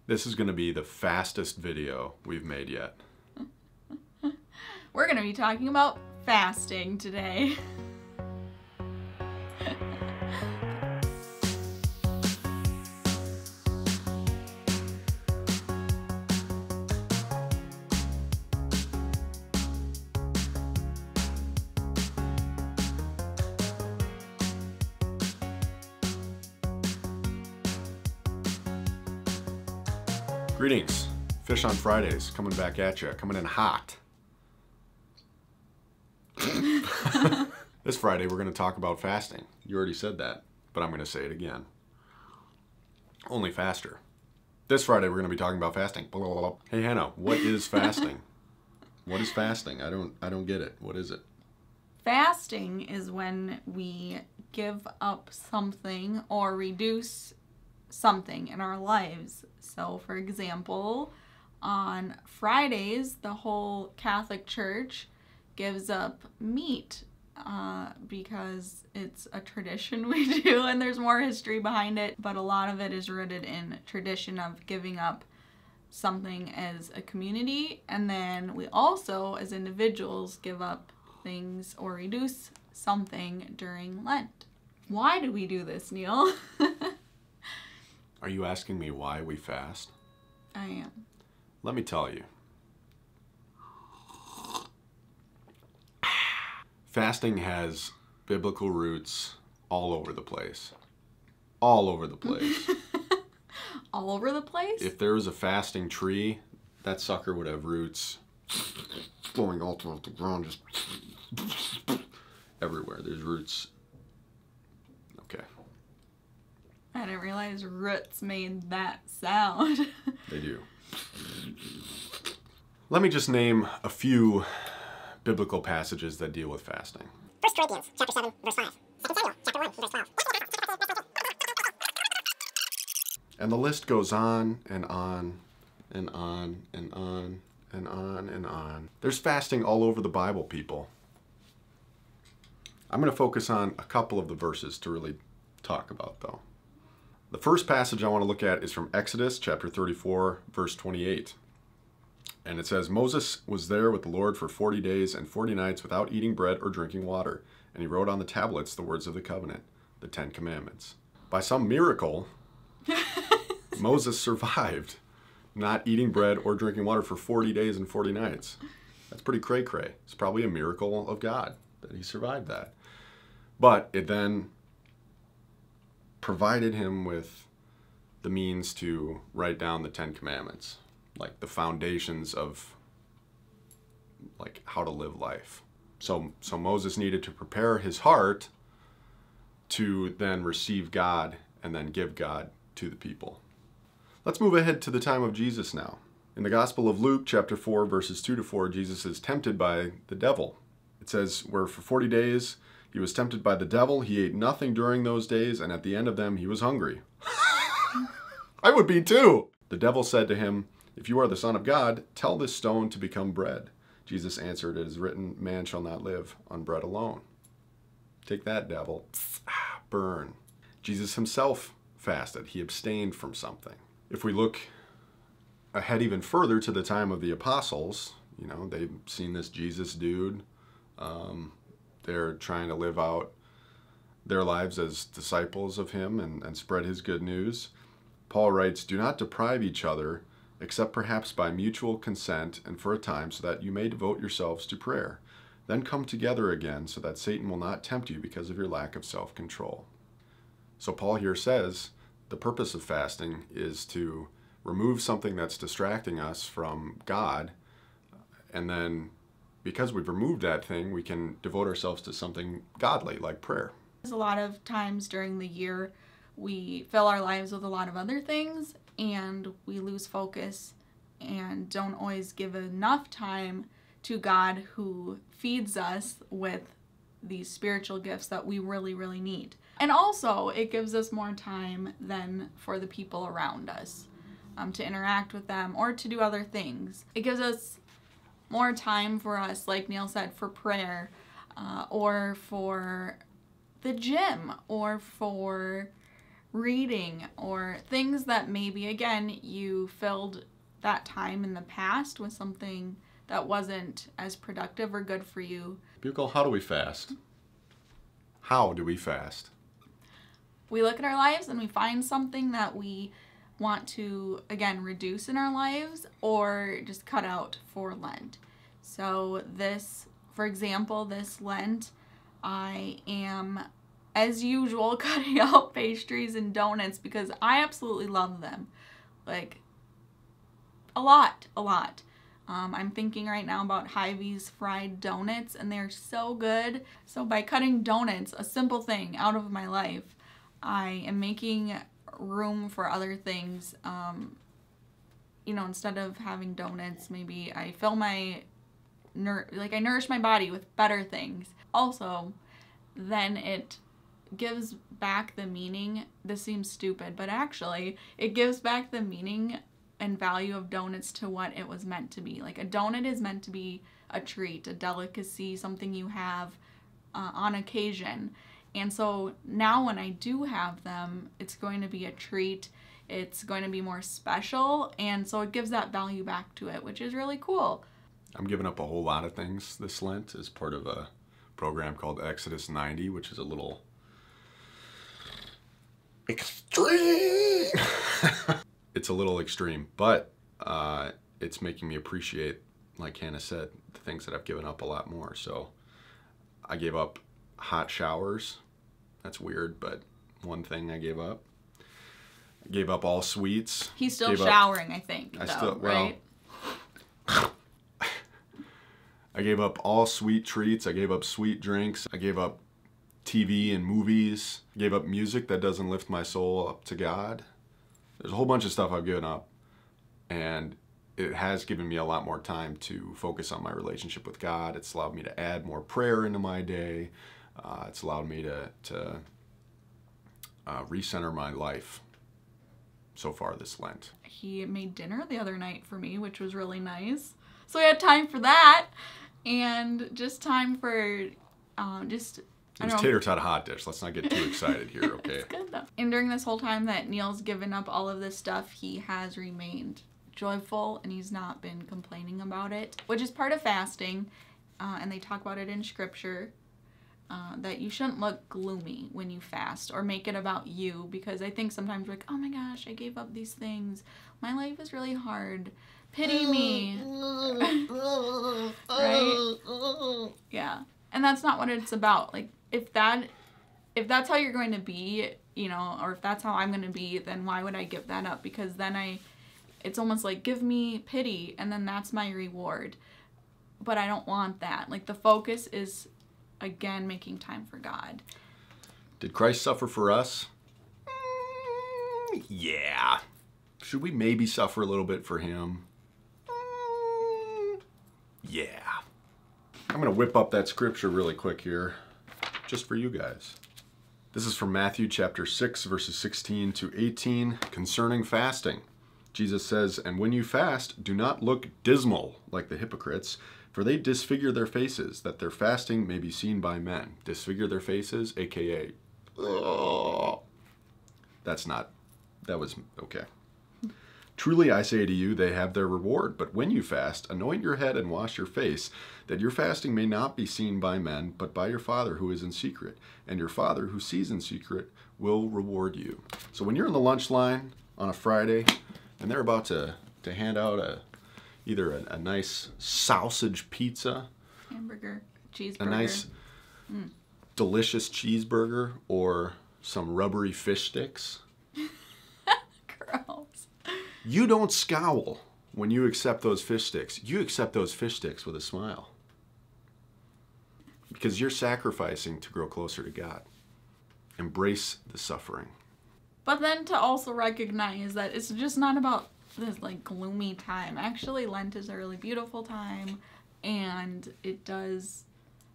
This is going to be the fastest video we've made yet. We're going to be talking about fasting today. Greetings. Fish on Fridays coming back at you, coming in hot. This Friday we're going to talk about fasting. You already said that, but I'm going to say it again. Only faster. This Friday we're going to be talking about fasting. Blah, blah, blah. Hey Hannah, what is fasting? What is fasting? I don't get it. What is it? Fasting is when we give up something or reduce something in our lives. So for example, on Fridays, the whole Catholic Church gives up meat because it's a tradition we do, and there's more history behind it, but a lot of it is rooted in tradition of giving up something as a community, and then we also as individuals give up things or reduce something during Lent. Why do we do this, Neil? Are you asking me why we fast? I am. Let me tell you. Fasting has biblical roots all over the place. All over the place. All over the place? If there was a fasting tree, that sucker would have roots flowing all throughout the ground, just everywhere. There's roots. Okay. I didn't realize roots made that sound. They do. Let me just name a few biblical passages that deal with fasting. 1 Corinthians chapter 7, verse 5. 2 Samuel chapter 1, verse 12. And the list goes on and on and on and on and on and on. There's fasting all over the Bible, people. I'm going to focus on a couple of the verses to really talk about, though. The first passage I want to look at is from Exodus chapter 34, verse 28. And it says, Moses was there with the Lord for 40 days and 40 nights without eating bread or drinking water. And he wrote on the tablets the words of the covenant, the 10 Commandments. By some miracle, Moses survived not eating bread or drinking water for 40 days and 40 nights. That's pretty cray-cray. It's probably a miracle of God that he survived that. But it then provided him with the means to write down the 10 Commandments, like the foundations of like how to live life. So Moses needed to prepare his heart to then receive God and then give God to the people. Let's move ahead to the time of Jesus now. In the Gospel of Luke, chapter 4, verses 2 to 4, Jesus is tempted by the devil. It says, where for 40 days he was tempted by the devil, he ate nothing during those days, and at the end of them he was hungry. I would be too! The devil said to him, if you are the Son of God, tell this stone to become bread. Jesus answered, it is written, man shall not live on bread alone. Take that, devil. Burn. Jesus himself fasted. He abstained from something. If we look ahead even further to the time of the apostles, you know, they've seen this Jesus dude. They're trying to live out their lives as disciples of him and spread his good news. Paul writes, do not deprive each other, except perhaps by mutual consent and for a time, so that you may devote yourselves to prayer. Then come together again, so that Satan will not tempt you because of your lack of self-control. So Paul here says the purpose of fasting is to remove something that's distracting us from God, and then because we've removed that thing, we can devote ourselves to something godly, like prayer. A lot of times during the year, we fill our lives with a lot of other things, and we lose focus and don't always give enough time to God, who feeds us with these spiritual gifts that we really, really need. And also, it gives us more time than for the people around us to interact with them or to do other things. It gives us more time for us, like Neil said, for prayer or for the gym or for reading or things that maybe, again, you filled that time in the past with something that wasn't as productive or good for you. Bugle, how do we fast? How do we fast? We look at our lives and we find something that we want to, again, reduce in our lives or just cut out for Lent. So this, for example, this Lent, I am, as usual, cutting out pastries and donuts because I absolutely love them. Like, a lot. I'm thinking right now about Hy-Vee's fried donuts, and they're so good. So by cutting donuts, a simple thing, out of my life, I am making room for other things. You know, instead of having donuts, maybe I fill my, I nourish my body with better things. Also, then it gives back the meaning. This seems stupid, but actually, it gives back the meaning and value of donuts to what it was meant to be. Like, a donut is meant to be a treat, a delicacy, something you have on occasion. And so now when I do have them, it's going to be a treat. It's going to be more special. And so it gives that value back to it, which is really cool. I'm giving up a whole lot of things this Lent as part of a program called Exodus 90, which is a little extreme. It's a little extreme, but it's making me appreciate, like Hannah said, the things that I've given up a lot more. So I gave up hot showers. That's weird, but one thing I gave up. I gave up all sweets. He's still showering, I think, right? I gave up all sweet treats. I gave up sweet drinks. I gave up TV and movies. I gave up music that doesn't lift my soul up to God. There's a whole bunch of stuff I've given up, and it has given me a lot more time to focus on my relationship with God. It's allowed me to add more prayer into my day. It's allowed me to recenter my life so far this Lent. He made dinner the other night for me, which was really nice. So I had time for that, and just time for It was tater tot hot dish. Let's not get too excited here, okay? It's good though. And during this whole time that Neal's given up all of this stuff, he has remained joyful and he's not been complaining about it, which is part of fasting. And they talk about it in scripture, that you shouldn't look gloomy when you fast or make it about you, because I think sometimes we're like, oh my gosh, I gave up these things. My life is really hard. Pity me. Right? Yeah. And that's not what it's about. Like, if that's how you're going to be, you know, or if that's how I'm going to be, then why would I give that up? Because then it's almost like, give me pity, and then that's my reward. But I don't want that. Like, the focus is, again, making time for God. Did Christ suffer for us? Yeah. Should we maybe suffer a little bit for him? Yeah. I'm going to whip up that scripture really quick here, just for you guys. This is from Matthew chapter 6, verses 16 to 18, concerning fasting. Jesus says, "And when you fast, do not look dismal like the hypocrites, for they disfigure their faces, that their fasting may be seen by men." Disfigure their faces, aka, that was okay. "Truly I say to you, they have their reward. But when you fast, anoint your head and wash your face, that your fasting may not be seen by men, but by your Father who is in secret. And your Father who sees in secret will reward you." So when you're in the lunch line on a Friday, and they're about to hand out either a nice sausage pizza, Hamburger, cheeseburger, a nice delicious cheeseburger, or some rubbery fish sticks, gross. You don't scowl when you accept those fish sticks. You accept those fish sticks with a smile. Because you're sacrificing to grow closer to God. Embrace the suffering. But then to also recognize that it's just not about this like gloomy time. Actually, Lent is a really beautiful time, and it does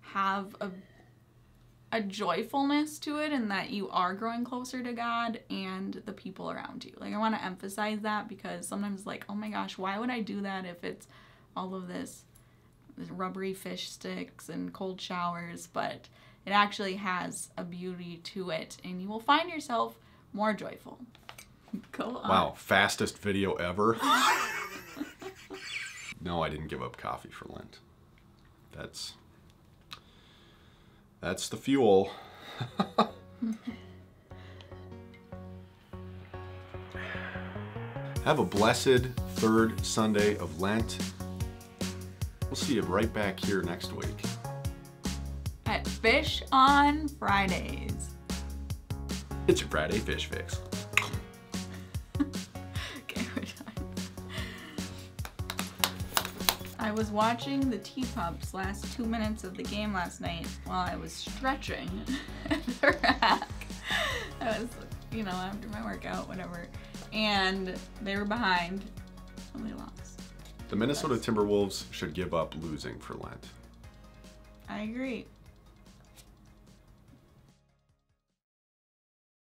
have a joyfulness to it, in that you are growing closer to God and the people around you. Like, I want to emphasize that, because sometimes like, oh my gosh, why would I do that if it's all of this rubbery fish sticks and cold showers? But it actually has a beauty to it, and you will find yourself more joyful. Go on. Wow, fastest video ever. No, I didn't give up coffee for Lent. That's the fuel. Have a blessed third Sunday of Lent. We'll see you right back here next week. At Fish on Fridays. It's your Friday Fish Fix. Okay, we're done. I was watching the Teapups last 2 minutes of the game last night while I was stretching at the rack. I was, after my workout, whatever. And they were behind, and they lost. The Minnesota Timberwolves should give up losing for Lent. I agree.